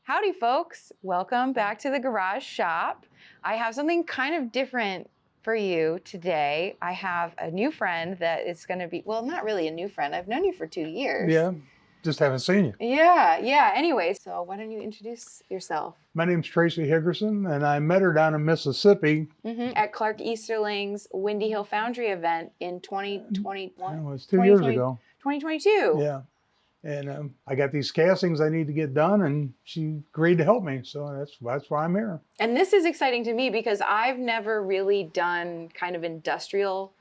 Howdy folks, welcome back to the garage shop. I have something kind of different for you today. I have a new friend that is going to be, well, not really a new friend. I've known you for 2 years. Yeah, just haven't seen you. Yeah. Anyway, so why don't you introduce yourself? My name's Tracy Higgerson, and I met her down in Mississippi. At Clarke Easterling's Windy Hill Foundry event in 2021. It was 2 years ago. 2022. Yeah, and I got these castings I need to get done, and she agreed to help me, so that's why I'm here. And this is exciting to me because I've never really done kind of industrial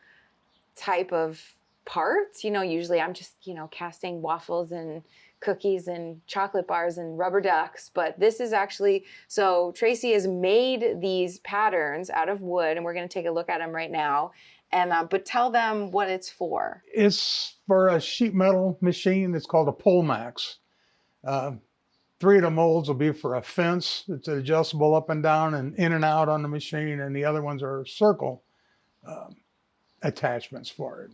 type of parts. You know, usually I'm just, casting waffles and cookies and chocolate bars and rubber ducks. But this is actually, so Tracy has made these patterns out of wood, and we're going to take a look at them right now. And but tell them what it's for. It's for a sheet metal machine that's called a PullMax. 3 of the molds will be for a fence. It's adjustable up and down and in and out on the machine, and the other ones are circle attachments for it.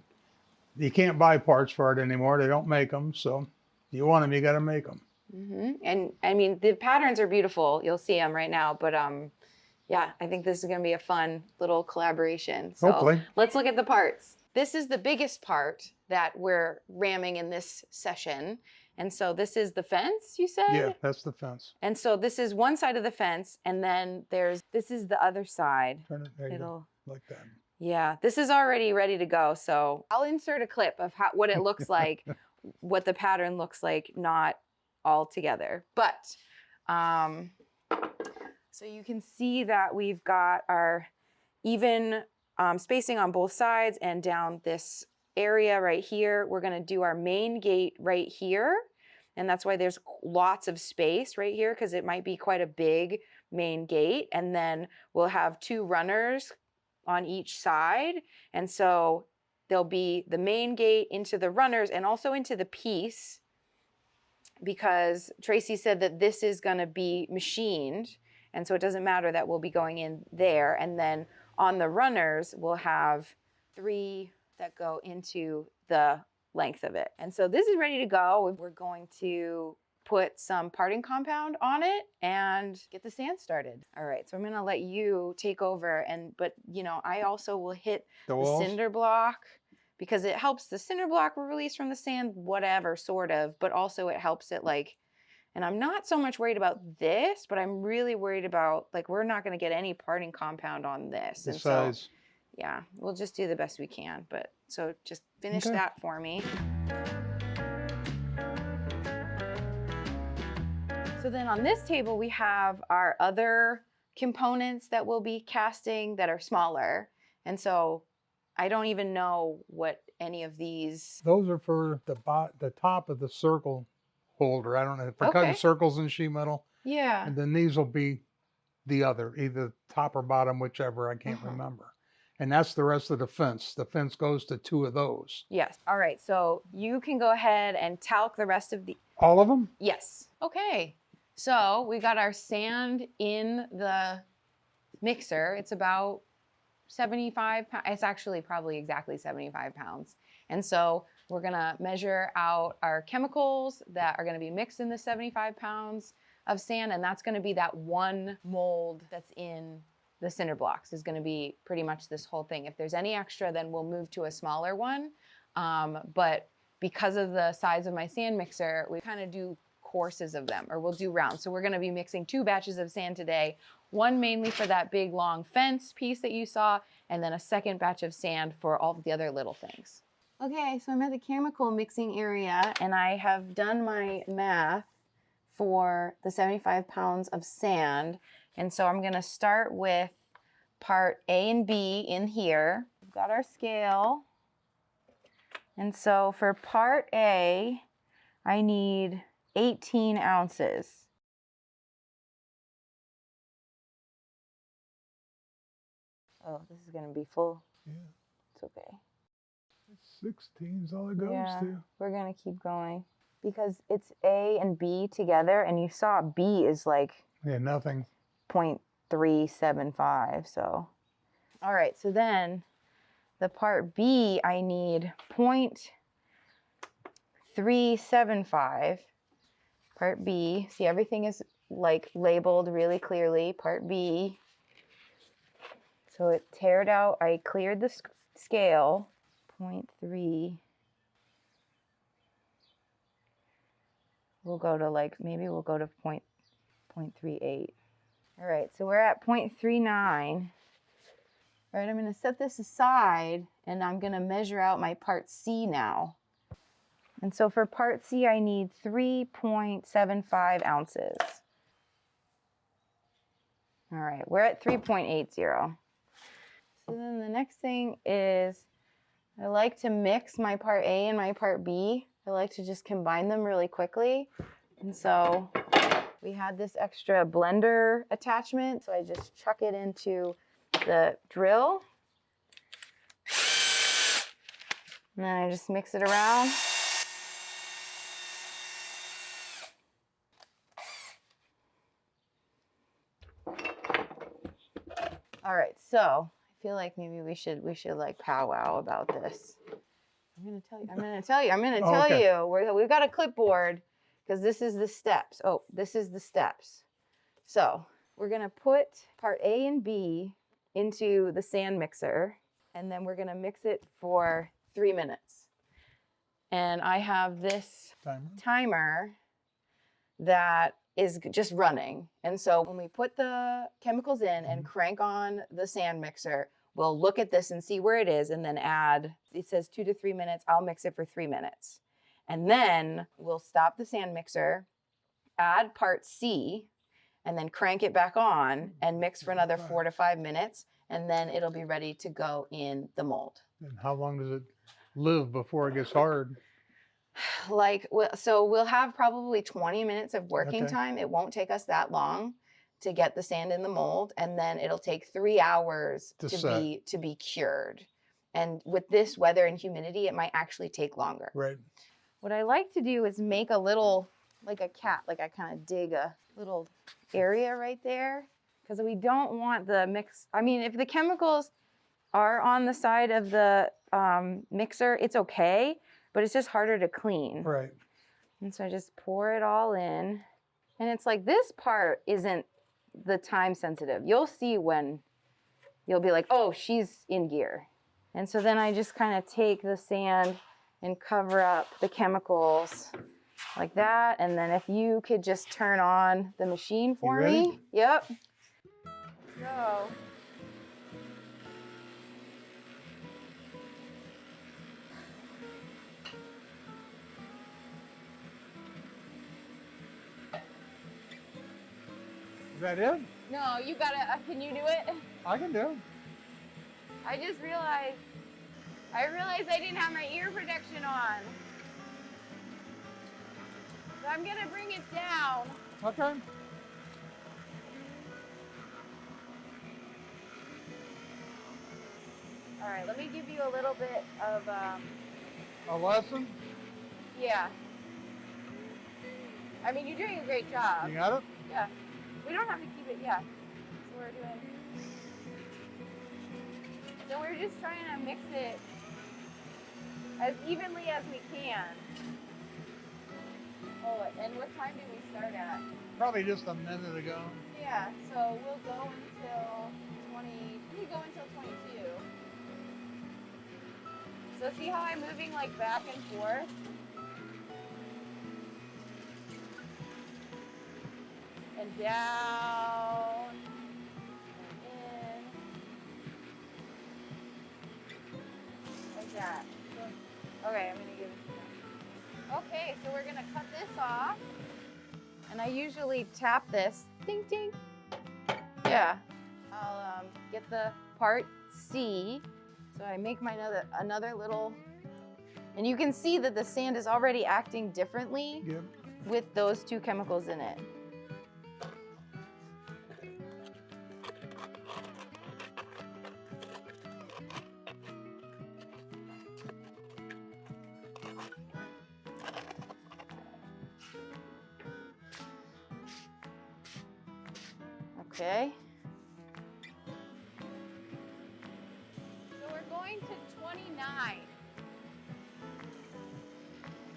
You can't buy parts for it anymore. They don't make them, so if you want them, you got to make them. And I mean, the patterns are beautiful. You'll see them right now, but yeah, I think this is going to be a fun little collaboration. So Hopefully. Let's look at the parts. This is the biggest part that we're ramming in this session. And so this is the fence, you said? Yeah, that's the fence. And so this is one side of the fence, and then this is the other side. Turn it, there you go, like that. Yeah, this is already ready to go. So I'll insert a clip of what it looks like, what the pattern looks like, not all together. But so you can see that we've got our even spacing on both sides, and down this area right here, we're going to do our main gate right here. And that's why there's lots of space right here, because it might be quite a big main gate. And then we'll have 2 runners on each side. And so there'll be the main gate into the runners and also into the piece, because Tracy said that this is going to be machined. And so it doesn't matter that we'll be going in there. And then on the runners, we'll have 3 that go into the length of it. And so this is ready to go. We're going to put some parting compound on it and get the sand started. All right, so I'm gonna let you take over, but I also will hit the cinder block, because it helps the cinder block release from the sand, whatever, sort of, but also it helps it and I'm not so much worried about this, but I'm really worried about, we're not gonna get any parting compound on this. The and size. So, yeah, we'll just do the best we can, but so just finish that for me. So then on this table, we have our other components that we'll be casting that are smaller. And so I don't even know what any of these. Those are for the top of the circle holder. I don't know, for cutting circles in sheet metal. Yeah. And then these will be the other, either top or bottom, whichever, I can't remember. And that's the rest of the fence. The fence goes to 2 of those. Yes. All right. So you can go ahead and talc the rest of the. All of them? Yes. Okay. So we got our sand in the mixer. It's about 75 pounds. It's actually probably exactly 75 pounds. And so we're going to measure out our chemicals that are going to be mixed in the 75 pounds of sand. And that's going to be that 1 mold that's in the cinder blocks, is going to be pretty much this whole thing. If there's any extra, then we'll move to a smaller one. But because of the size of my sand mixer, we kind of do courses of them, or we'll do rounds. So we're going to be mixing 2 batches of sand today, one mainly for that big long fence piece that you saw, and then a second batch of sand for all of the other little things. Okay, so I'm at the chemical mixing area, and I have done my math for the 75 pounds of sand. And so I'm going to start with part A and B in here. We've got our scale. And so for part A, I need 18 ounces. Oh, this is going to be full. Yeah. It's okay. 16 is all it goes to. We're going to keep going, because it's A and B together, and you saw B is nothing. 0.375. So, all right. So then the part B, I need 0.375. Part B. See, everything is like labeled really clearly, part B. So it teared out, I cleared the scale, 0.3. We'll go to like, maybe we'll go to 0.38. All right, so we're at 0.39. All right, I'm gonna set this aside and I'm gonna measure out my part C now. And so for part C, I need 3.75 ounces. All right, we're at 3.80. So then the next thing is I like to mix my part A and my part B. I like to just combine them really quickly. And so we had this extra blender attachment, so I just chuck it into the drill. And then I just mix it around. All right, so I feel like maybe we should like powwow about this. I'm gonna tell you. We've got a clipboard because this is the steps. Oh, this is the steps. So we're gonna put part A and B into the sand mixer, and then we're gonna mix it for 3 minutes. And I have this timer that is just running. And so when we put the chemicals in and crank on the sand mixer, we'll look at this and see where it is and then add, it says 2 to 3 minutes, I'll mix it for 3 minutes. And then we'll stop the sand mixer, add part C, and then crank it back on and mix for another 4 to 5 minutes. And then it'll be ready to go in the mold. And how long does it live before it gets hard? Like, so we'll have probably 20 minutes of working time. It won't take us that long to get the sand in the mold, and then it'll take 3 hours to be cured. And with this weather and humidity, it might actually take longer. Right. What I like to do is make a little, like a cat, like I kind of dig a little area right there, because we don't want the mix. I mean, if the chemicals are on the side of the mixer, it's okay, but it's just harder to clean. Right. And so I just pour it all in. And it's like, this part isn't the time sensitive. You'll see when you'll be like, oh, she's in gear. And so then I just kind of take the sand and cover up the chemicals like that. And then if you could just turn on the machine for me. Yep. Let's go. Is that it? No, you gotta, can you do it? I can do it. I just realized, I didn't have my ear protection on. So I'm gonna bring it down. Okay. All right, let me give you a little bit of, A lesson? yeah. I mean, you're doing a great job. You got it? Yeah. We don't have to keep it, yeah. So we're just trying to mix it as evenly as we can. Oh, and what time did we start at? Probably just a minute ago. Yeah, so we'll go until 22. So see how I'm moving like back and forth? And down, and in, like that. Okay, I'm gonna give it to you. Okay, so we're gonna cut this off. And I usually tap this, ding, ding. Yeah, I'll get the part C. So I make my another little, and you can see that the sand is already acting differently with those two chemicals in it. Okay. So we're going to 29.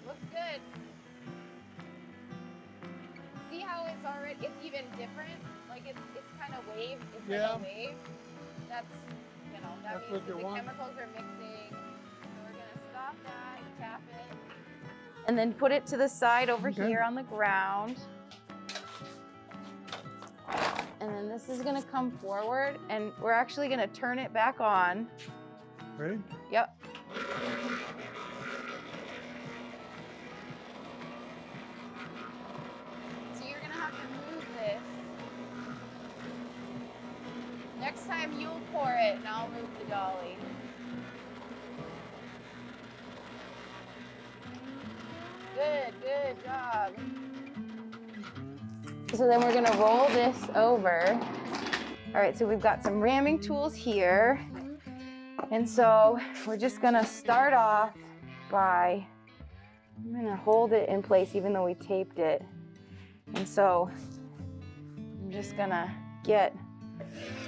Looks good. See how it's already, it's even different? Like it's kind of wave, it's Yeah. like a wave. That's, you know, that That's means what that you the want. chemicals are mixing. So we're gonna stop that, tap it. And then put it to the side over here on the ground. And then this is gonna come forward and we're actually gonna turn it back on. Ready? Yep. So you're gonna have to move this. Next time you'll pour it and I'll move the dolly. Good job. So then we're gonna roll this over. All right, so we've got some ramming tools here. And so we're just gonna start off by, I'm gonna hold it in place even though we taped it. And so I'm just gonna get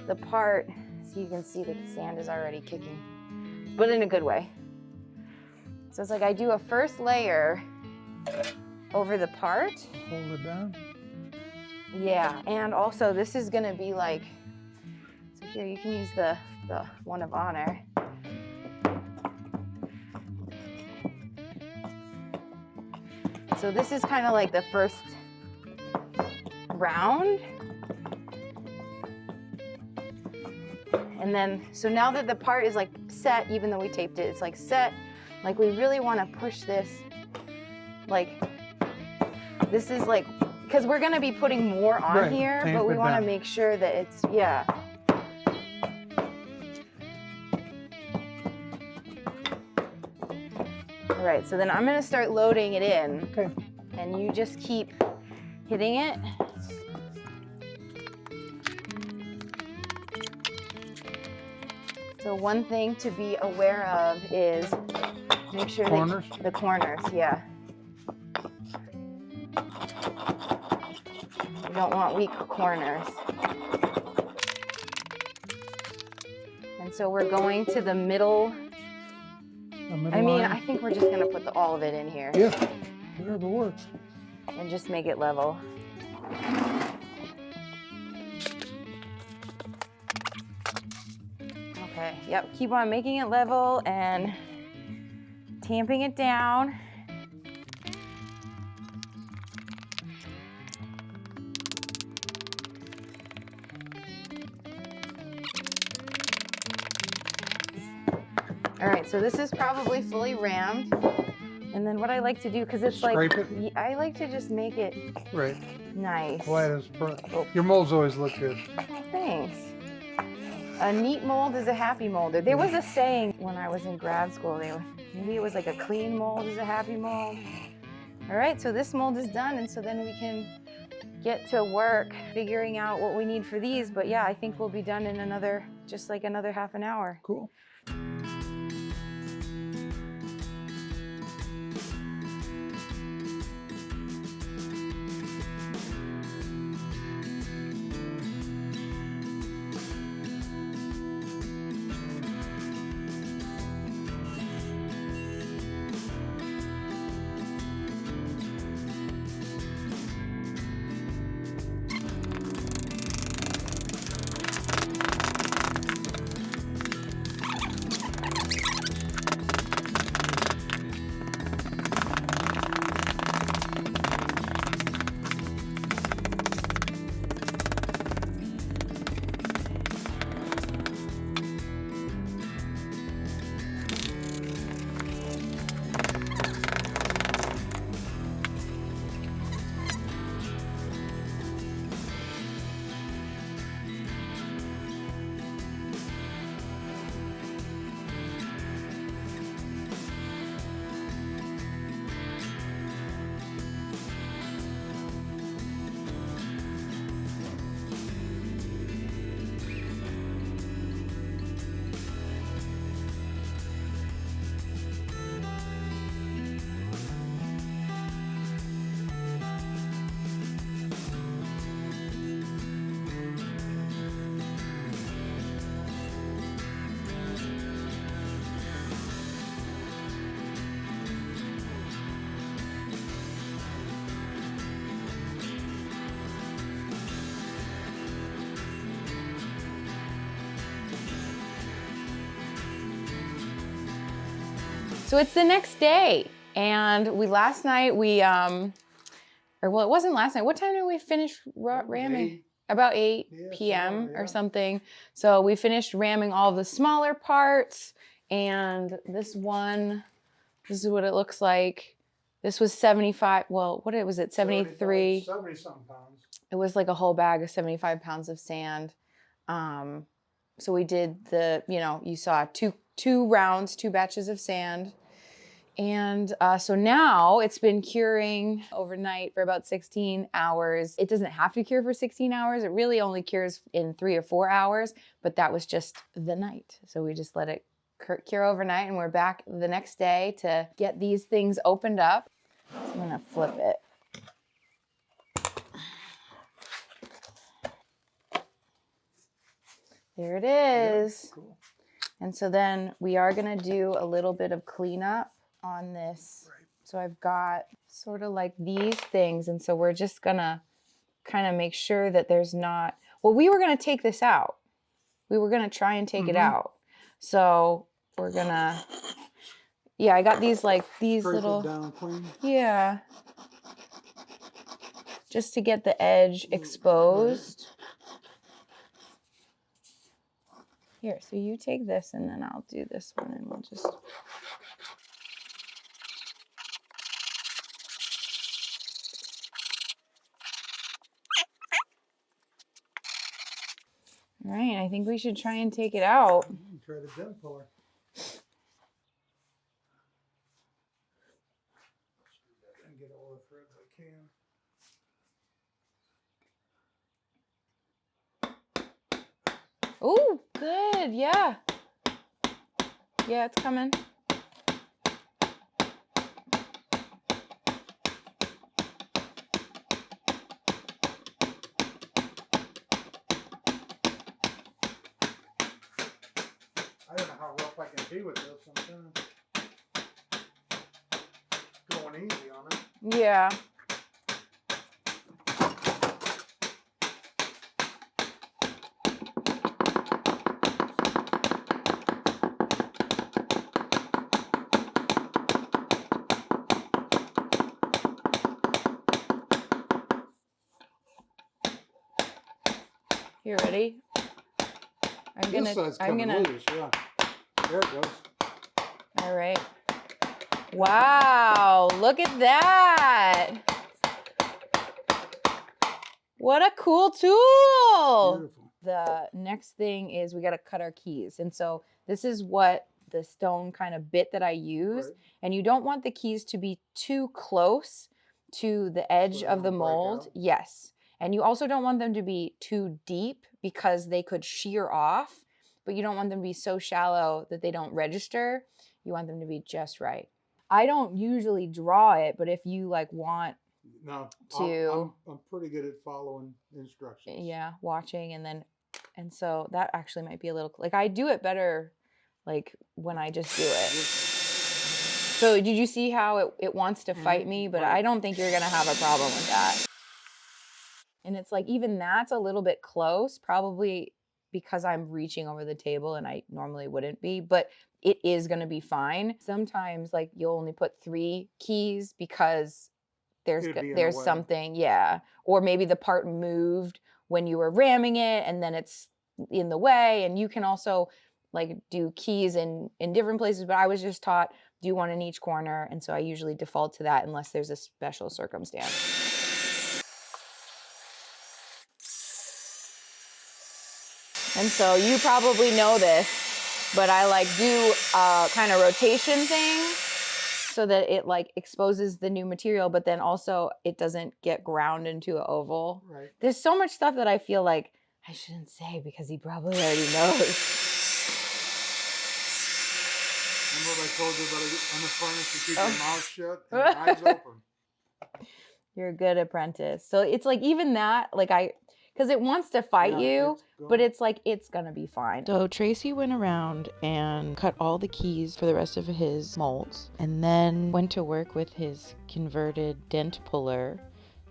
the part, so you can see the sand is already kicking, but in a good way. So it's like I do a first layer over the part. Hold it down. Yeah, and also this is gonna be like, so here you can use the one of honor. So this is kind of like the first round. And then, so now that the part is like set, even though we taped it, it's like set, like we really want to push this, like, this is like, because we're going to be putting more on here, but we want to make sure that it's, yeah. All right, so then I'm going to start loading it in. Okay. And you just keep hitting it. So one thing to be aware of is make sure Corners? that the corners, yeah. You don't want weak corners. And so we're going to the middle. I mean, I think we're just gonna put all of it in here. Yeah, whatever works. And just make it level. Okay, yep, keep on making it level and tamping it down. All right, so this is probably fully rammed. And then what I like to do, because it's Scrape like, it? I like to just make it Right. nice. Flat as your molds always look good. Oh, thanks. A neat mold is a happy molder. There was a saying when I was in grad school, maybe it was like a clean mold is a happy mold. All right, so this mold is done, and so then we can get to work figuring out what we need for these. But yeah, I think we'll be done in just like another half an hour. Cool. So it's the next day, and last night, or well, it wasn't last night. What time did we finish ramming? 8. About 8 Yeah, p.m. yeah. or something. So we finished ramming all the smaller parts, and this is what it looks like. This was 75, well, what was it, 73? 70-something pounds. It was like a whole bag of 75 pounds of sand. So we did you saw two rounds, 2 batches of sand. And so now it's been curing overnight for about 16 hours. It doesn't have to cure for 16 hours. It really only cures in 3 or 4 hours, but that was just the night. So we just let it cure overnight, and we're back the next day to get these things opened up. So I'm gonna flip it. There it is. Yeah, cool. And so then we are gonna do a little bit of cleanup on this. Right. So I've got sort of like these things, and so we're just gonna kind of make sure that there's not, well, we were gonna take this out. We were gonna try and take it out. So we're gonna, I got these little, down clean. yeah, just to get the edge exposed. Here, so you take this, and then I'll do this one, and we'll just. All right, I think we should try and take it out. Try the gem puller. And get all the threads I can. Oh, good, yeah. Yeah, it's coming. I don't know how rough I can be with this. I'm kind of going easy on it. Yeah. You ready? This side's coming loose, yeah. There it goes. All right. Wow, look at that. What a cool tool. Beautiful. The next thing is we got to cut our keys. And so this is what the stone kind of bit that I use. Right. And you don't want the keys to be too close to the edge of the mold. Yes. And you also don't want them to be too deep because they could shear off, but you don't want them to be so shallow that they don't register. You want them to be just right. I don't usually draw it, but if you want to... I'm pretty good at following instructions. Yeah, watching, and so that actually might be a little, I do it better, when I just do it. So did you see how it wants to fight me? But I don't think you're going to have a problem with that. And it's even that's a little bit close, probably because I'm reaching over the table and I normally wouldn't be, but it is going to be fine. Sometimes you'll only put 3 keys because there's something, yeah. Or maybe the part moved when you were ramming it and then it's in the way. And you can also do keys in different places, but I was just taught do one in each corner. And so I usually default to that unless there's a special circumstance. And so you probably know this, but I do a kind of rotation thing so that it exposes the new material, but then also it doesn't get ground into an oval. Right. There's so much stuff that I feel I shouldn't say because he probably already knows. Remember what I told you about on the furnace to keep your mouth shut and your eyes open? You're a good apprentice. So it's even that, because it wants to fight you, but it's it's gonna be fine. So Tracy went around and cut all the keys for the rest of his molds, and then went to work with his converted dent puller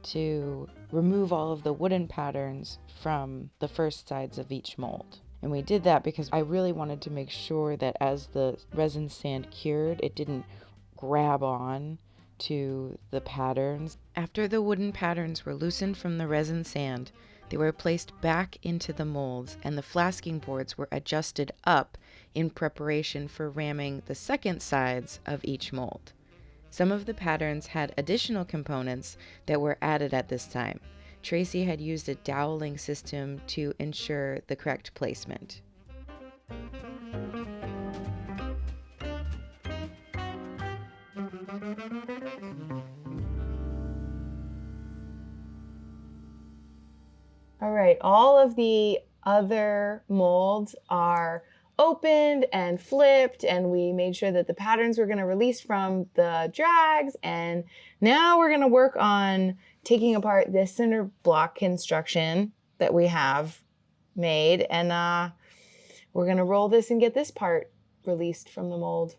to remove all of the wooden patterns from the first sides of each mold. And we did that because I really wanted to make sure that as the resin sand cured, it didn't grab on to the patterns. After the wooden patterns were loosened from the resin sand, they were placed back into the molds and the flasking boards were adjusted up in preparation for ramming the second sides of each mold. Some of the patterns had additional components that were added at this time. Tracy had used a doweling system to ensure the correct placement. All right, all of the other molds are opened and flipped, and we made sure that the patterns were going to release from the drags, and now we're going to work on taking apart this cinder block construction that we have made, and we're going to roll this and get this part released from the mold.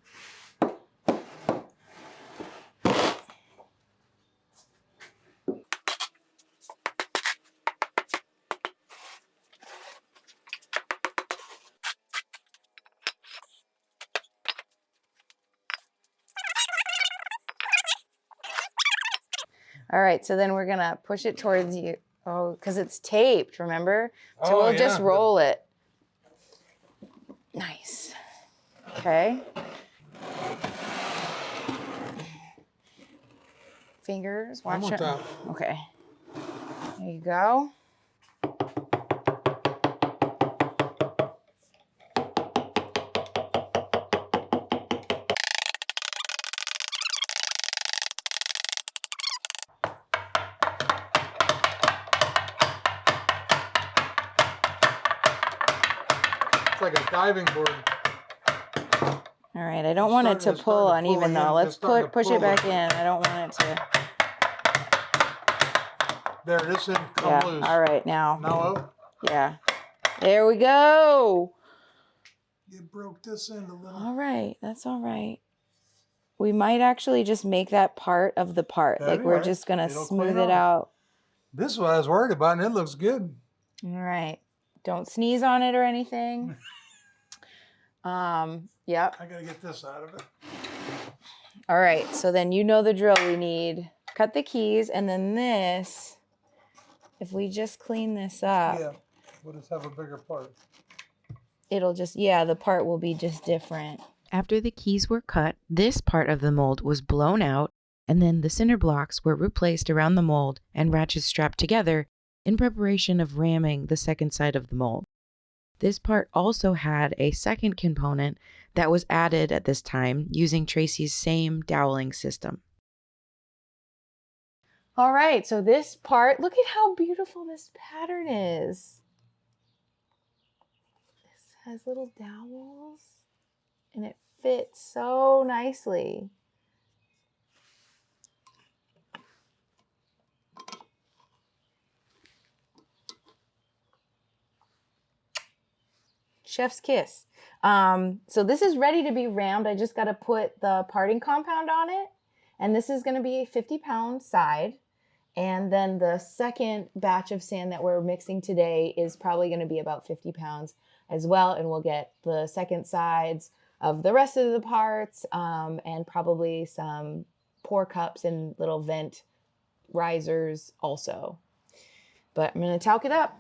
All right, so then we're gonna push it towards you. Oh, because it's taped, remember? So we'll just roll it. Nice. Okay. Fingers, watch it. Okay. There you go. It's like a diving board. All right, I don't want it to pull uneven though. Let's push it back in. I don't want it to. There, this end come loose. All right, now. Now up. Yeah. There we go. You broke this end a little. All right, that's all right. We might actually just make that part of the part. That'd like be we're right. just gonna It'll smooth clean it off. out. This is what I was worried about, and it looks good. All right. Don't sneeze on it or anything. Yep. I gotta get this out of it. All right, so then you know the drill. We need cut the keys, and then this, if we just clean this up, Yeah, we'll just have a bigger part. it'll just, the part will be just different. After the keys were cut, this part of the mold was blown out, and then the cinder blocks were replaced around the mold and ratchets strapped together in preparation of ramming the second side of the mold. This part also had a second component that was added at this time using Tracy's same doweling system. All right, so this part, look at how beautiful this pattern is. This has little dowels and it fits so nicely. Chef's kiss. So this is ready to be rammed. I just got to put the parting compound on it. And this is going to be a 50-pound side. And then the second batch of sand that we're mixing today is probably going to be about 50 pounds as well. And we'll get the second sides of the rest of the parts and probably some pour cups and little vent risers also. But I'm going to talc it up.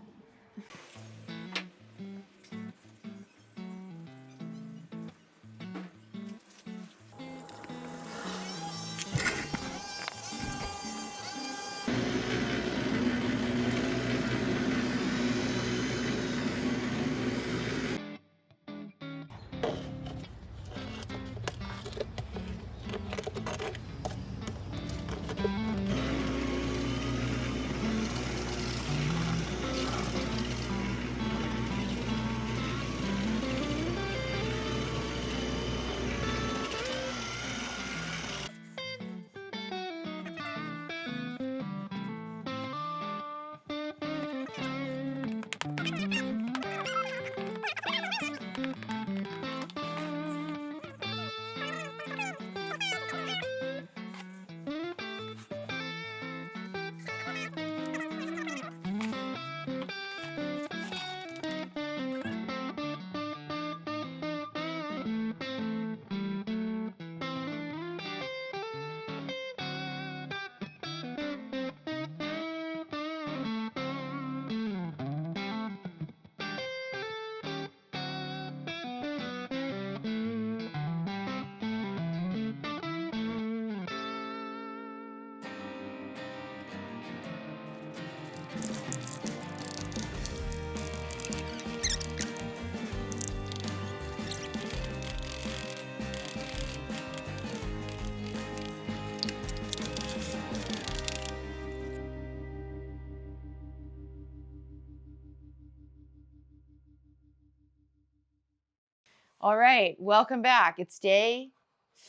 All right, welcome back. It's day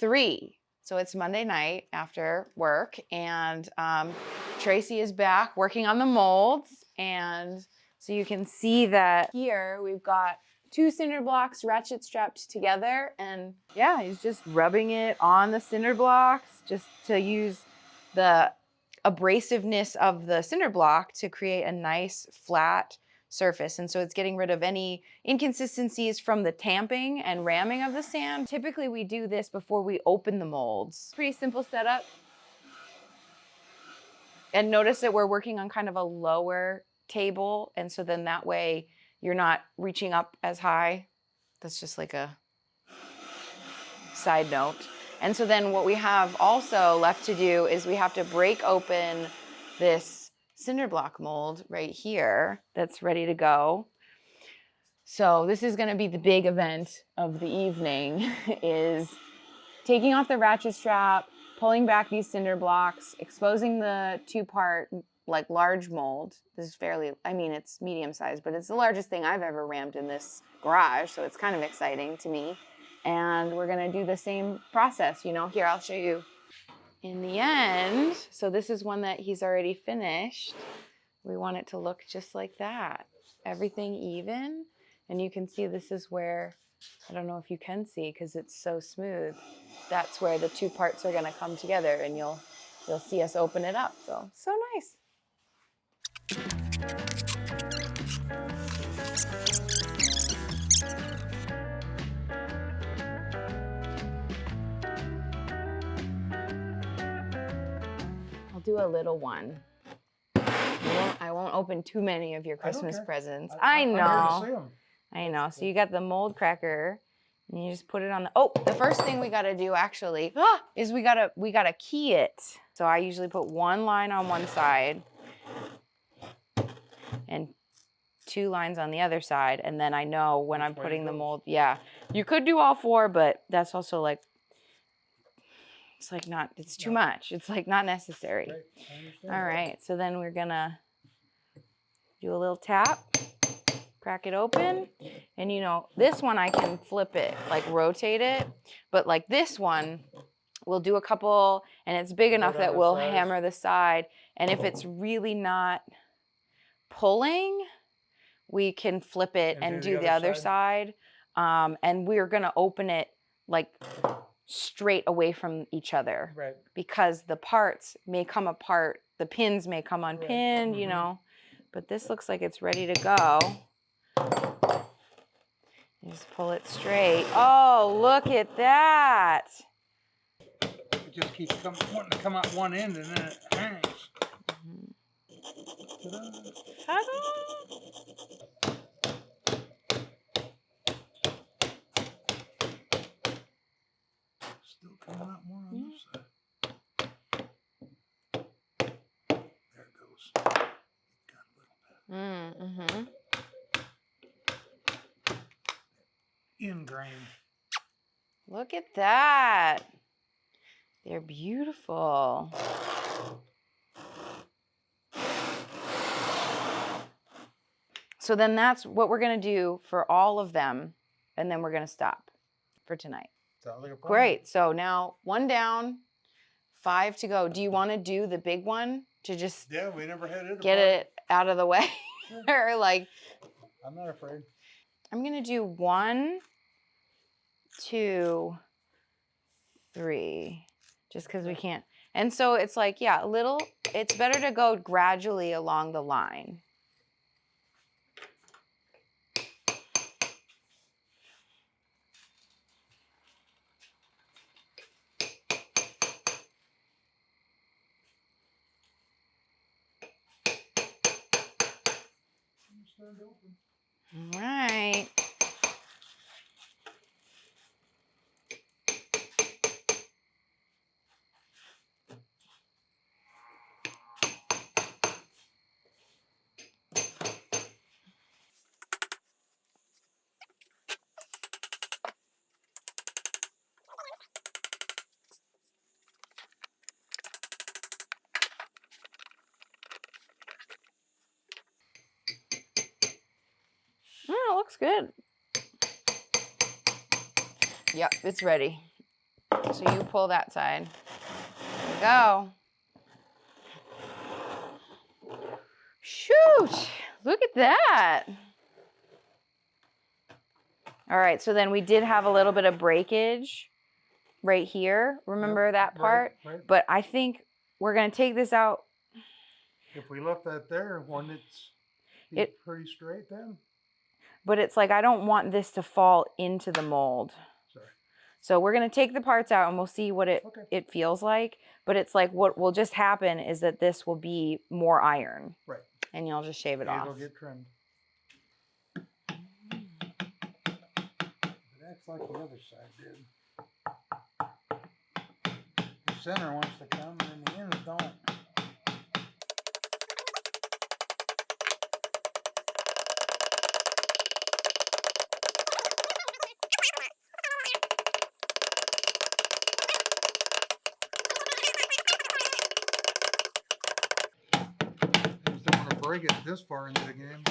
3. So it's Monday night after work, and Tracy is back working on the molds. And so you can see that here we've got 2 cinder blocks ratchet strapped together, and yeah, he's just rubbing it on the cinder blocks just to use the abrasiveness of the cinder block to create a nice flat surface. And so it's getting rid of any inconsistencies from the tamping and ramming of the sand. Typically we do this before we open the molds. Pretty simple setup. And notice that we're working on kind of a lower table, and so then that way you're not reaching up as high. That's just like a side note. And so then what we have also left to do is we have to break open this cinder block mold right here that's ready to go. So this is going to be the big event of the evening is taking off the ratchet strap, pulling back these cinder blocks, exposing the 2-part like large mold. This is fairly, I mean, it's medium sized, but it's the largest thing I've ever rammed in this garage. So it's kind of exciting to me. And we're going to do the same process, you know, here, I'll show you in the end. So this is one that he's already finished. We want it to look just like that. Everything even. And you can see this is where, I don't know if you can see because it's so smooth. That's where the 2 parts are going to come together, and you'll see us open it up. So nice. I'll do a little one. I won't open too many of your Christmas presents. I know. I know. So you got the mold cracker, and you just put it on the, oh, the first thing we got to do actually is we got to key it. So I usually put 1 line on one side and 2 lines on the other side. And then I know when I'm putting the mold, yeah, you could do all 4, but that's also like, it's like not, it's too much. It's like not necessary. All right. So then we're going to do a little tap. Crack it open, and you know, this one I can flip it, like rotate it, but like this one, we'll do a couple, and it's big enough that we'll hammer the side, and if it's really not pulling, we can flip it and do the other side. And we're gonna open it like straight away from each other, right? Because the parts may come apart, the pins may come unpinned, right. You know, but this looks like it's ready to go. Just pull it straight. Oh, look at that. It just keeps wanting to come out one end, and then it hangs. Ta-da. Still coming out more on this side. There it goes. Got a little bit. Ingrain. Look at that. They're beautiful. So then that's what we're going to do for all of them, and then we're going to stop for tonight. Sounds like a plan. Great. So now 1 down, 5 to go. Do you want to do the big one to just we never had it. Get it out of the way? Sure. Or like, I'm not afraid. I'm going to do 1, 2, 3, just because we can't. And so it's like, yeah, it's better to go gradually along the line. All right. Oh, it looks good. Yep, it's ready. So you pull that side. There we go. Shoot, look at that. All right, so then we did have a little bit of breakage right here. Remember that part? Right. But I think we're gonna take this out. If we left that there, wouldn't it be pretty straight then? But it's like, I don't want this to fall into the mold. Sorry. So we're gonna take the parts out and we'll see what it feels like. But it's like, what will just happen is that this will be more iron. Right. And you'll just shave it off. It'll get trimmed. It acts like the other side did. The center wants to come and the ends don't. Break it this far into the game.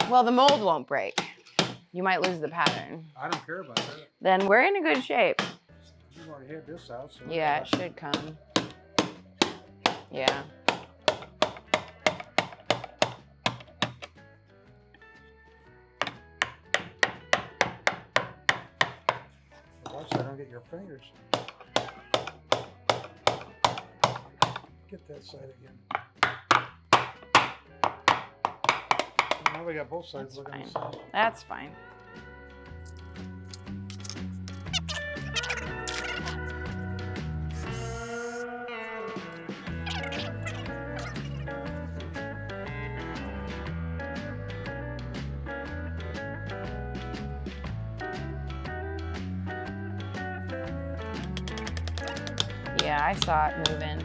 Well, the mold won't break. You might lose the pattern. I don't care about that. Then we're in a good shape. You've already had this out, so yeah, it should come. Yeah. Watch so I don't get your fingers. Get that side again. Now we got both sides looking the same. That's fine. Yeah, I saw it moving.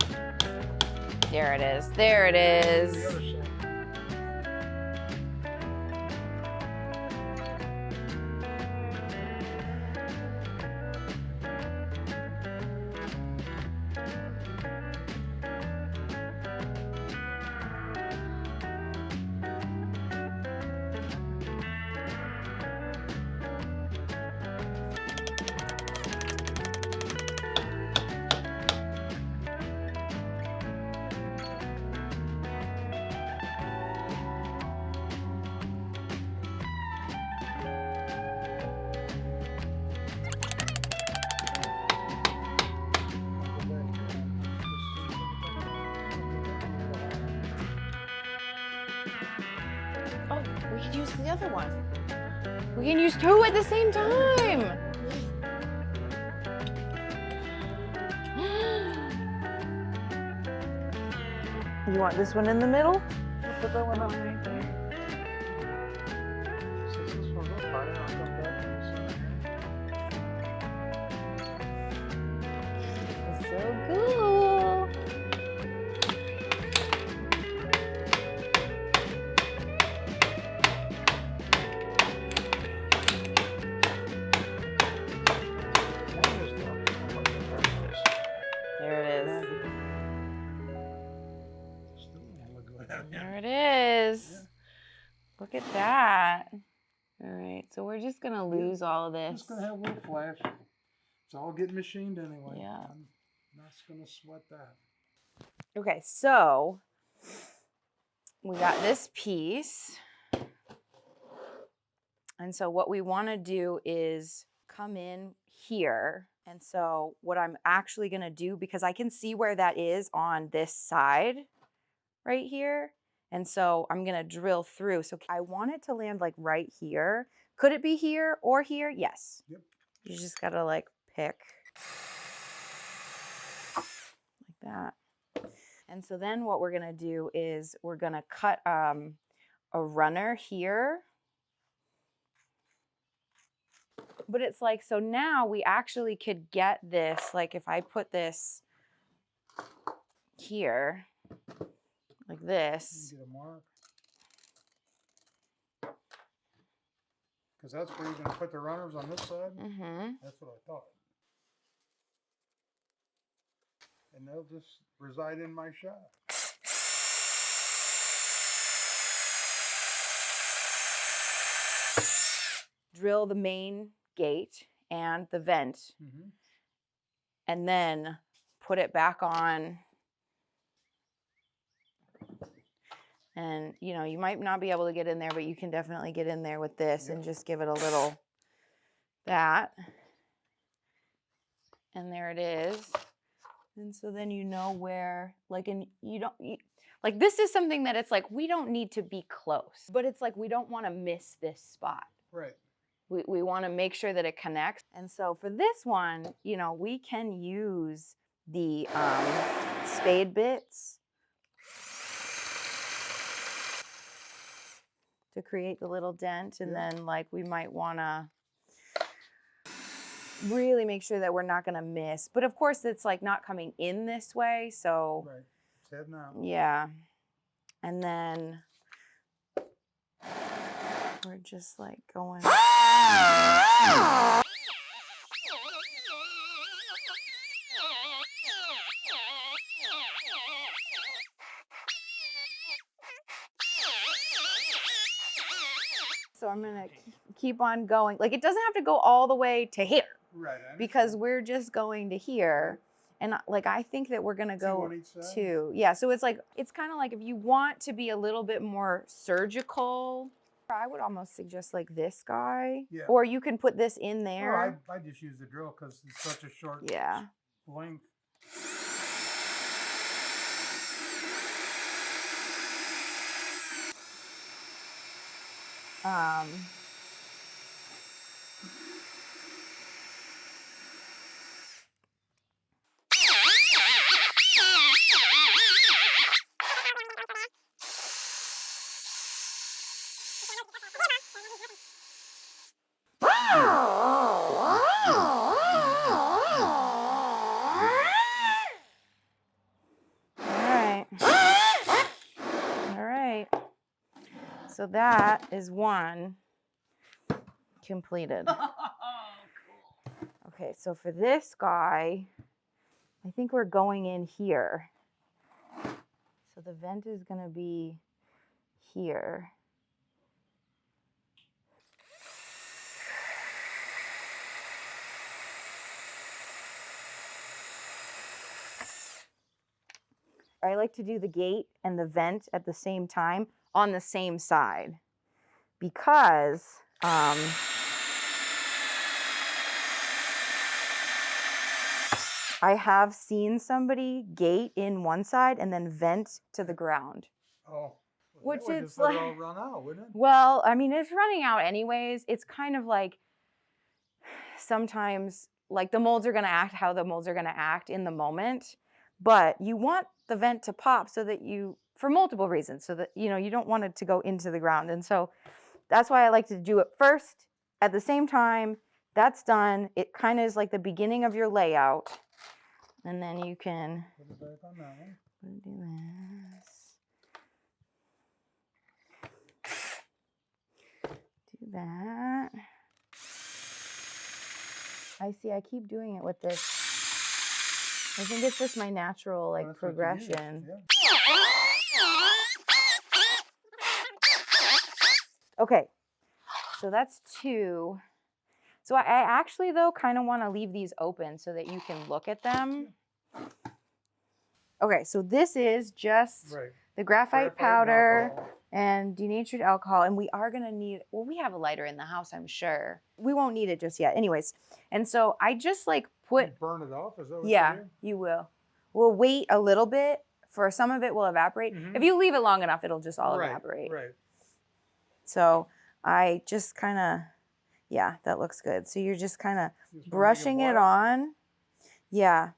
There it is. There it is. The other side. Oh, we can use the other one. We can use two at the same time. You want this one in the middle? We'll put that one on right there. Since this one's up higher, I'll come back to the center. So cool. There it is. There it is. Yeah. Look at that. All right, so we're just gonna lose all of this. It's gonna have a little flash. It's all getting machined anyway. Yeah. I'm not gonna sweat that. Okay, so we got this piece. And so what we want to do is come in here. And so what I'm actually going to do, because I can see where that is on this side right here. And so I'm going to drill through. So I want it to land like right here. Could it be here or here? Yes. Yep. You just got to like pick like that. And so then what we're going to do is we're going to cut a runner here. But it's like, so now we actually could get this, like if I put this here, like this. Get a mark. Because that's where you're going to put the runners on this side? Mm-hmm. That's what I thought. And they'll just reside in my shop. Drill the main gate and the vent, and then put it back on. And, you know, you might not be able to get in there, but you can definitely get in there with this and just give it a little that. And there it is. And so then you know where, like, and like, this is something that it's like, we don't need to be close, but it's like, we don't want to miss this spot. Right. We want to make sure that it connects. And so for this one, you know, we can use the spade bits to create the little dent. And then, like, we might want to really make sure that we're not going to miss. But of course, it's like not coming in this way. So, Right. It's heading out. yeah. And then we're just like going. So I'm going to keep on going. Like, it doesn't have to go all the way to here. Right. Because we're just going to here. And like, I think that we're going to go to, yeah. So it's like, it's kind of like if you want to be a little bit more surgical, I would almost suggest like this guy, or you can put this in there. I just use the drill because it's such a short length. So that is one completed. Okay, so for this guy, I think we're going in here. So the vent is going to be here. I like to do the gate and the vent at the same time on the same side because I have seen somebody gate in one side and then vent to the ground. Oh, which is like, all run out, wouldn't it? Well, I mean, it's running out anyways. It's kind of like sometimes like the molds are going to act how the molds are going to act in the moment, but you want the vent to pop so that you, for multiple reasons, so that, you know, you don't want it to go into the ground. And so that's why I like to do it first at the same time. That's done. It kind of is like the beginning of your layout. And then you can put it back on that one. Do this. Do that. I see, I keep doing it with this. I think it's just my natural like progression. Okay, so that's 2. So I actually though kind of want to leave these open so that you can look at them. Okay, so this is just the graphite powder and denatured alcohol, and we are gonna need, well, we have a lighter in the house, I'm sure. We won't need it just yet, anyways. And so I just like put. You burn it off, is that what yeah, you do? you will. We'll wait a little bit for some of it will evaporate. If you leave it long enough, it'll just all evaporate. Right. So I just kind of, yeah, that looks good. So you're just kind of brushing it on. Yeah.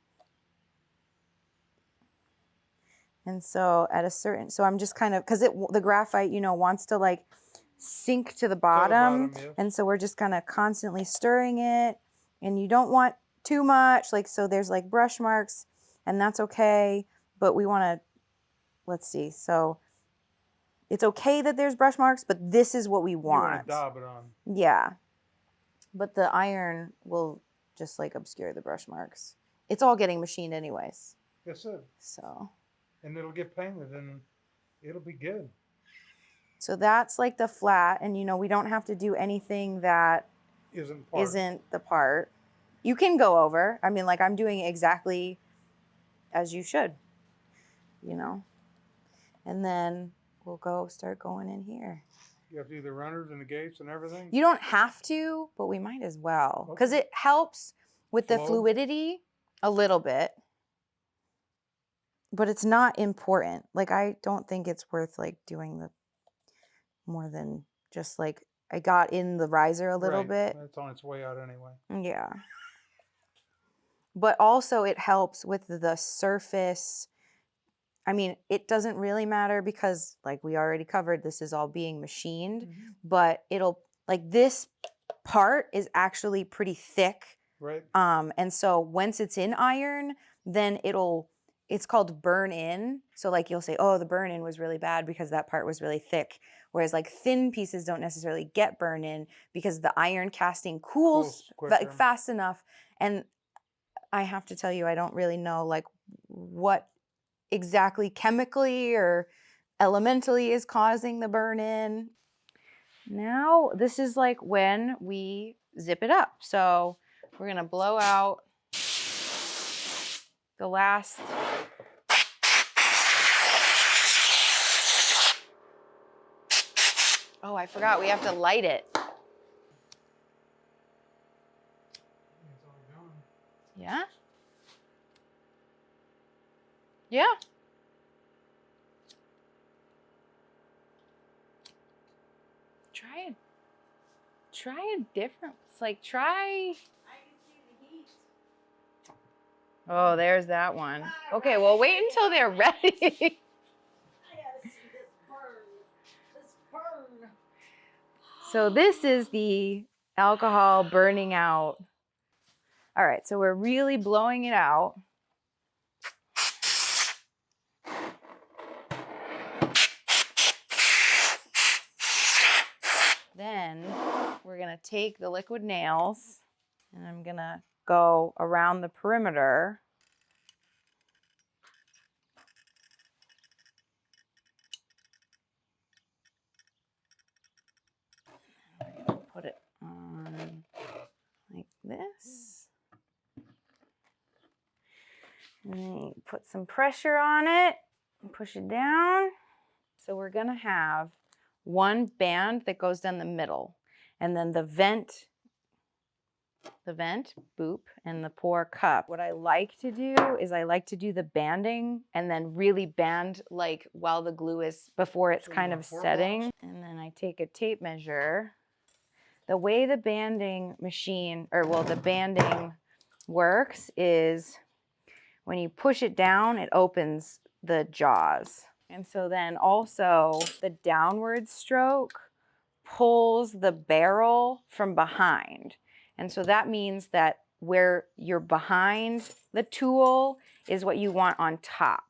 And so at a certain, so I'm just kind of, because the graphite, you know, wants to like sink to the bottom. And so we're just kind of constantly stirring it. And you don't want too much, like, so there's like brush marks, and that's okay. But we want to, let's see. So it's okay that there's brush marks, but this is what we want. You want to dab it on. Yeah. But the iron will just like obscure the brush marks. It's all getting machined anyways. Yes, sir. So. And it'll get painted and it'll be good. So that's like the flat, and you know, we don't have to do anything that isn't the part. You can go over. I mean, like I'm doing exactly as you should, you know? And then we'll start going in here. You have to do the runners and the gates and everything? You don't have to, but we might as well. Because Okay. it helps with the Flow? fluidity a little bit. But it's not important. Like I don't think it's worth like doing the more than just like I got in the riser a little bit. It's on its way out anyway. Yeah. But also it helps with the surface. I mean, it doesn't really matter because like we already covered, this is all being machined, but it'll like this part is actually pretty thick. Right. And so once it's in iron, then it's called burn in. So like you'll say, oh, the burn in was really bad because that part was really thick. Whereas like thin pieces don't necessarily get burn in because the iron casting cools like fast enough. And I have to tell you, I don't really know like what exactly chemically or elementally is causing the burn in. Now this is like when we zip it up. So we're gonna blow out the last. Oh, I forgot, we have to light it. Yeah? Yeah. Try a different, it's like try. Oh, there's that one. Okay, well wait until they're ready. So this is the alcohol burning out. All right, so we're really blowing it out. Then we're gonna take the liquid nails and I'm gonna go around the perimeter. Put it on like this. And then you put some pressure on it and push it down. So we're gonna have one band that goes down the middle, and then the vent, boop, and the pour cup. What I like to do is I like to do the banding and then really band like while the glue is, before it's kind of setting. And then I take a tape measure. The way the banding machine, or well, the banding works is when you push it down, it opens the jaws. And so then also the downward stroke pulls the barrel from behind. And so that means that where you're behind the tool is what you want on top.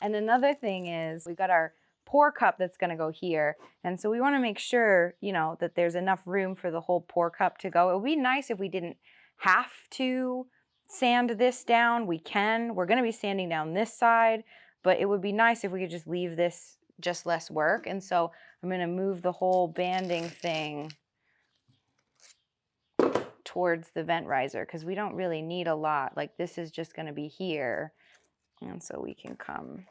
And another thing is we've got our pour cup that's gonna go here. And so we wanna make sure, you know, that there's enough room for the whole pour cup to go. It would be nice if we didn't have to sand this down. We can. We're gonna be sanding down this side, but it would be nice if we could just leave this just less work. And so I'm gonna move the whole banding thing towards the vent riser because we don't really need a lot. Like this is just gonna be here. And so we can come.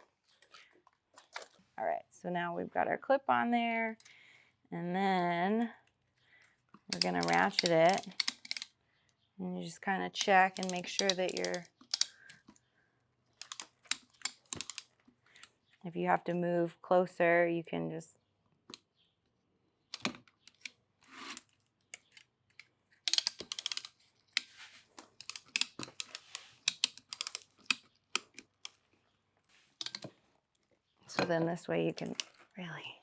All right, so now we've got our clip on there, and then we're gonna ratchet it. And you just kind of check and make sure that if you have to move closer, you can just. So then this way you can really.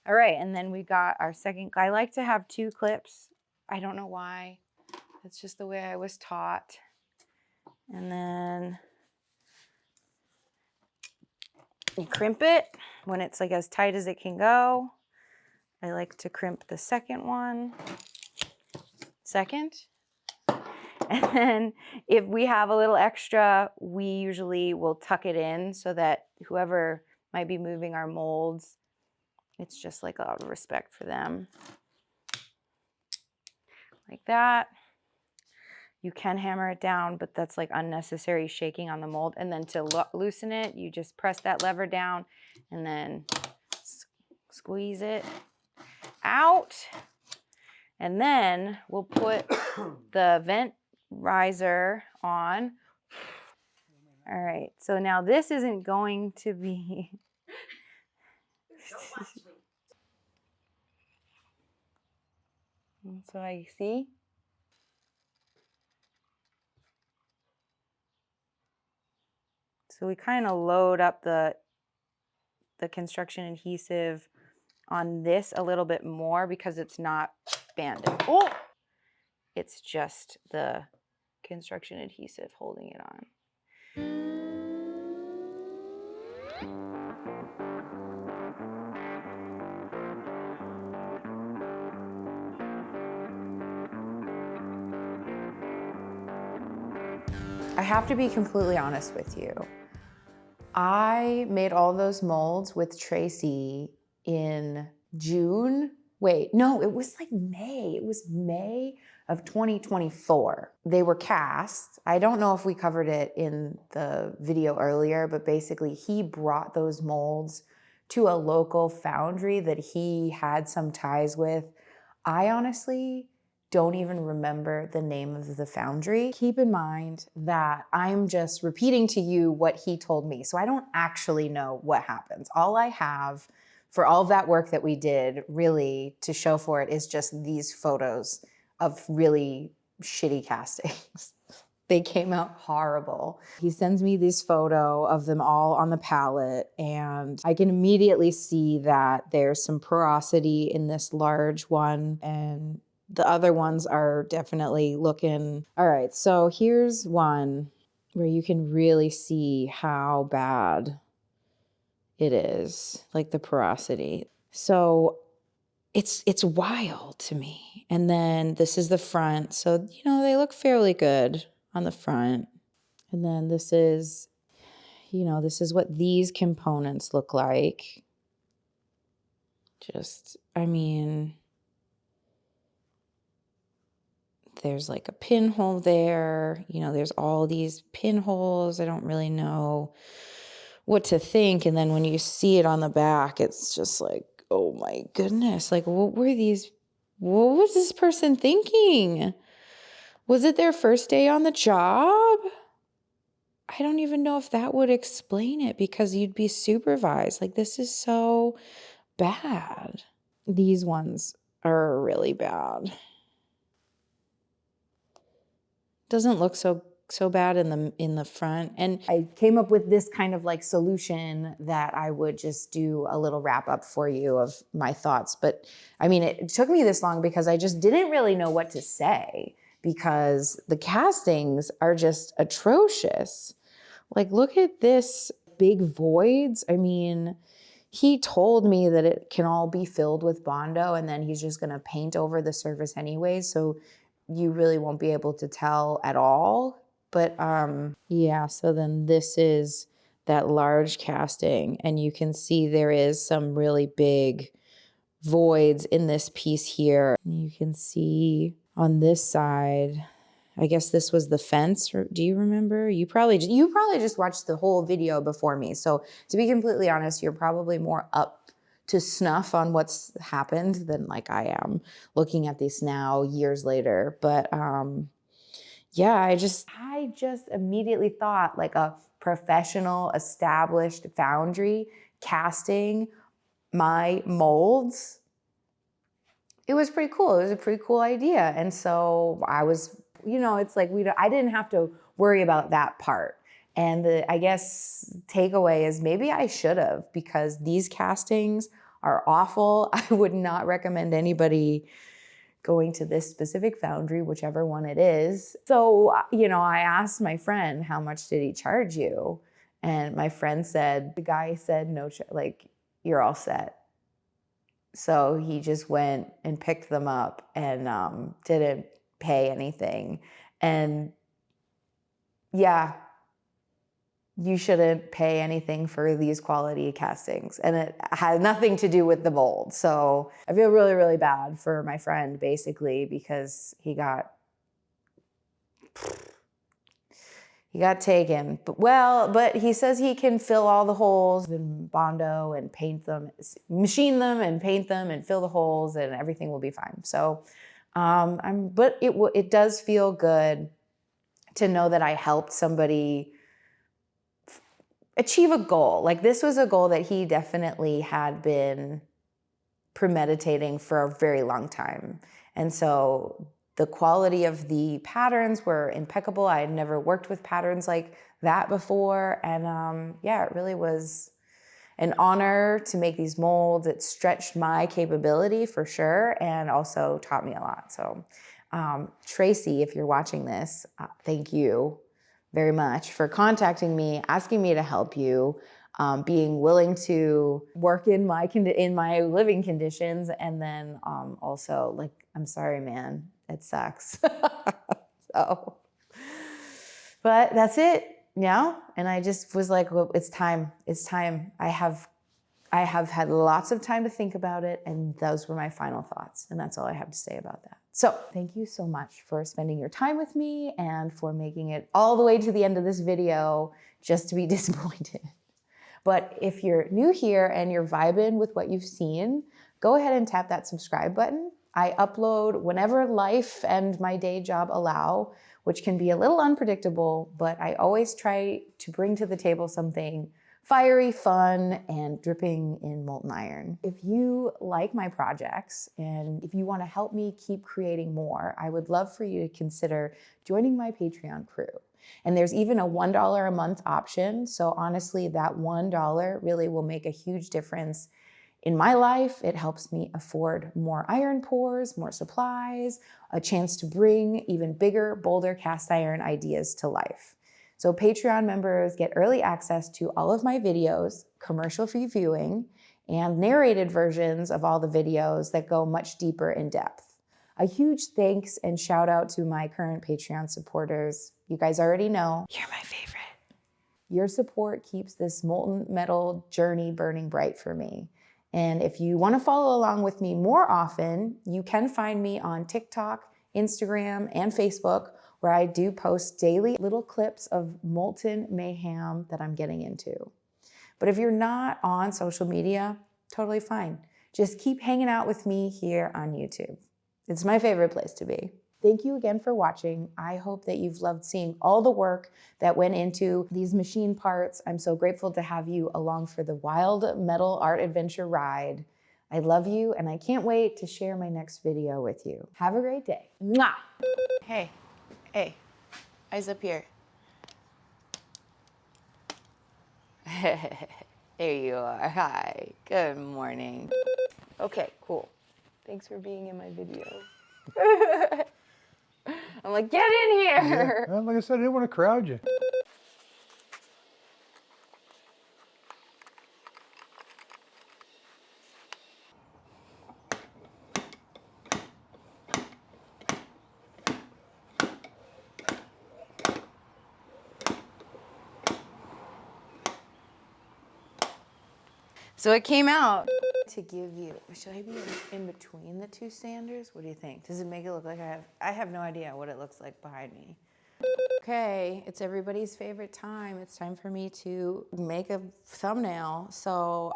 All right, and then we got our second. I like to have 2 clips. I don't know why. That's just the way I was taught. And then you crimp it when it's like as tight as it can go. I like to crimp the second one. And then if we have a little extra, we usually will tuck it in so that whoever might be moving our molds, it's just like out of respect for them. like that. You can hammer it down, but that's like unnecessary shaking on the mold. And then to loosen it, you just press that lever down and then squeeze it out. And then we'll put the vent riser on. All right, so now this isn't going to be... So I see. So we kind of load up the construction adhesive on this a little bit more because it's not banded. Oh! It's just the construction adhesive holding it on. I have to be completely honest with you. I made all those molds with Tracy in June. Wait, no, it was like May. It was May of 2024. They were cast. I don't know if we covered it in the video earlier, but basically he brought those molds to a local foundry that he had some ties with. I honestly don't even remember the name of the foundry. Keep in mind that I'm just repeating to you what he told me. So I don't actually know what happens. All I have for all of that work that we did really to show for it is just these photos of really shitty castings. They came out horrible. He sends me this photo of them all on the pallet, and I can immediately see that there's some porosity in this large one, and the other ones are definitely looking... All right, so here's one where you can really see how bad it is, like the porosity. So it's wild to me. And then this is the front. So, you know, they look fairly good on the front. And then this is, you know, this is what these components look like. Just, I mean, there's like a pinhole there. You know, there's all these pinholes. I don't really know what to think. And then when you see it on the back, it's just like, oh my goodness. Like, what was this person thinking? Was it their first day on the job? I don't even know if that would explain it, because you'd be supervised. Like, this is so bad. These ones are really bad. Doesn't look so bad in the front. And I came up with this kind of like solution that I would just do a little wrap up for you of my thoughts. But I mean, it took me this long because I just didn't really know what to say, because the castings are just atrocious. Like, look at this big voids. I mean, he told me that it can all be filled with Bondo, and then he's just gonna paint over the surface anyway. So you really won't be able to tell at all. But yeah, so then this is that large casting, and you can see there is some really big voids in this piece here. You can see on this side, I guess this was the fence. Do you remember? You probably just watched the whole video before me. So to be completely honest, you're probably more up to snuff on what's happened than like I am looking at this now years later. But yeah, I just immediately thought like a professional established foundry casting my molds. It was pretty cool. It was a pretty cool idea. And so I was, you know, it's like I didn't have to worry about that part. And I guess takeaway is maybe I should have, because these castings are awful. I would not recommend anybody going to this specific foundry, whichever one it is. So, you know, I asked my friend, how much did he charge you? And my friend said, the guy said, no, like, you're all set. So he just went and picked them up and didn't pay anything. And yeah, you shouldn't pay anything for these quality castings. And it had nothing to do with the mold. So I feel really, really bad for my friend basically because he got taken. But he says he can fill all the holes in Bondo and paint them, machine them and paint them and fill the holes and everything will be fine. So but it does feel good to know that I helped somebody achieve a goal. Like this was a goal that he definitely had been premeditating for a very long time. And so the quality of the patterns were impeccable. I had never worked with patterns like that before. And yeah, it really was an honor to make these molds. It stretched my capability for sure and also taught me a lot. So Tracy, if you're watching this, thank you very much for contacting me, asking me to help you, being willing to work in my living conditions, and then also like, I'm sorry, man, it sucks. So, but that's it, And I just was like, well, it's time. It's time. I have had lots of time to think about it, and those were my final thoughts, and that's all I have to say about that. So thank you so much for spending your time with me and for making it all the way to the end of this video just to be disappointed. But if you're new here and you're vibing with what you've seen, go ahead and tap that subscribe button. I upload whenever life and my day job allow, which can be a little unpredictable, but I always try to bring to the table something fiery, fun, and dripping in molten iron. If you like my projects and if you want to help me keep creating more, I would love for you to consider joining my Patreon crew. And there's even a $1 a month option. So honestly, that $1 really will make a huge difference in my life. It helps me afford more iron pours, more supplies, a chance to bring even bigger, bolder cast iron ideas to life. So Patreon members get early access to all of my videos, commercial-free viewing, and narrated versions of all the videos that go much deeper in depth. A huge thanks and shout out to my current Patreon supporters. You guys already know, you're my favorite. Your support keeps this molten metal journey burning bright for me. And if you want to follow along with me more often, you can find me on TikTok, Instagram, and Facebook, where I do post daily little clips of molten mayhem that I'm getting into. But if you're not on social media, totally fine. Just keep hanging out with me here on YouTube. It's my favorite place to be. Thank you again for watching. I hope that you've loved seeing all the work that went into these machine parts. I'm so grateful to have you along for the wild metal art adventure ride. I love you, and I can't wait to share my next video with you. Have a great day. Mwah! Hey, eyes up here. There you are. Hi, good morning. Okay, cool. Thanks for being in my video. I'm like, get in here. Yeah. Well, like I said, I didn't want to crowd you. So it came out to give you, should I be in between the two sanders? What do you think? Does it make it look like I have no idea what it looks like behind me. Okay, it's everybody's favorite time. It's time for me to make a thumbnail. So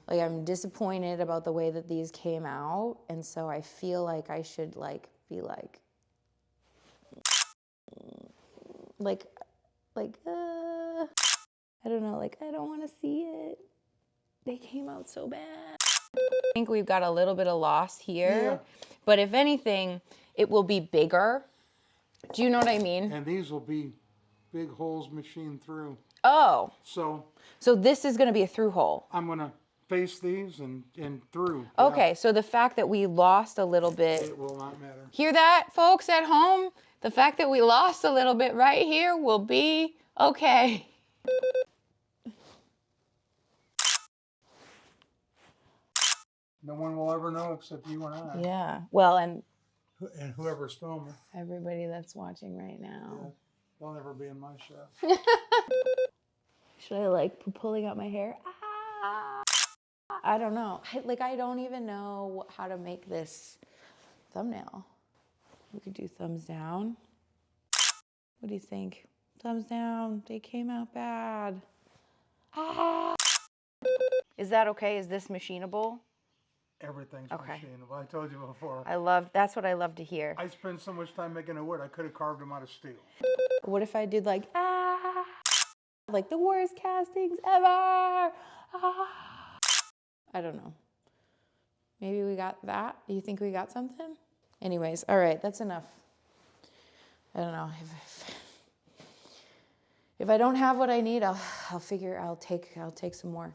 like I'm disappointed about the way that these came out. And so I feel like I should be like I don't know, I don't want to see it. They came out so bad. I think we've got a little bit of loss here, but if anything, it will be bigger. Do you know what I mean? And these will be big holes machined through. Oh. So this is going to be a through hole. I'm going to face these and through. Okay, so the fact that we lost a little bit. It will not matter. Hear that, folks at home? The fact that we lost a little bit right here will be okay. No one will ever know except you and I. Yeah. Well, and whoever's filming. Everybody that's watching right now. Yeah. They'll never be in my show. Should I like pulling out my hair? Ah, I don't know. I don't even know how to make this thumbnail. We could do thumbs down. What do you think? Thumbs down. They came out bad. Ah. Is that okay? Is this machinable? Everything's Okay. machinable. I told you before. That's what I love to hear. I spend so much time making a wood, I could have carved them out of steel. What if I did like the worst castings ever? Ah. I don't know. Maybe we got that. Do you think we got something? Anyways, all right, that's enough. I don't know. If I don't have what I need, I'll take some more.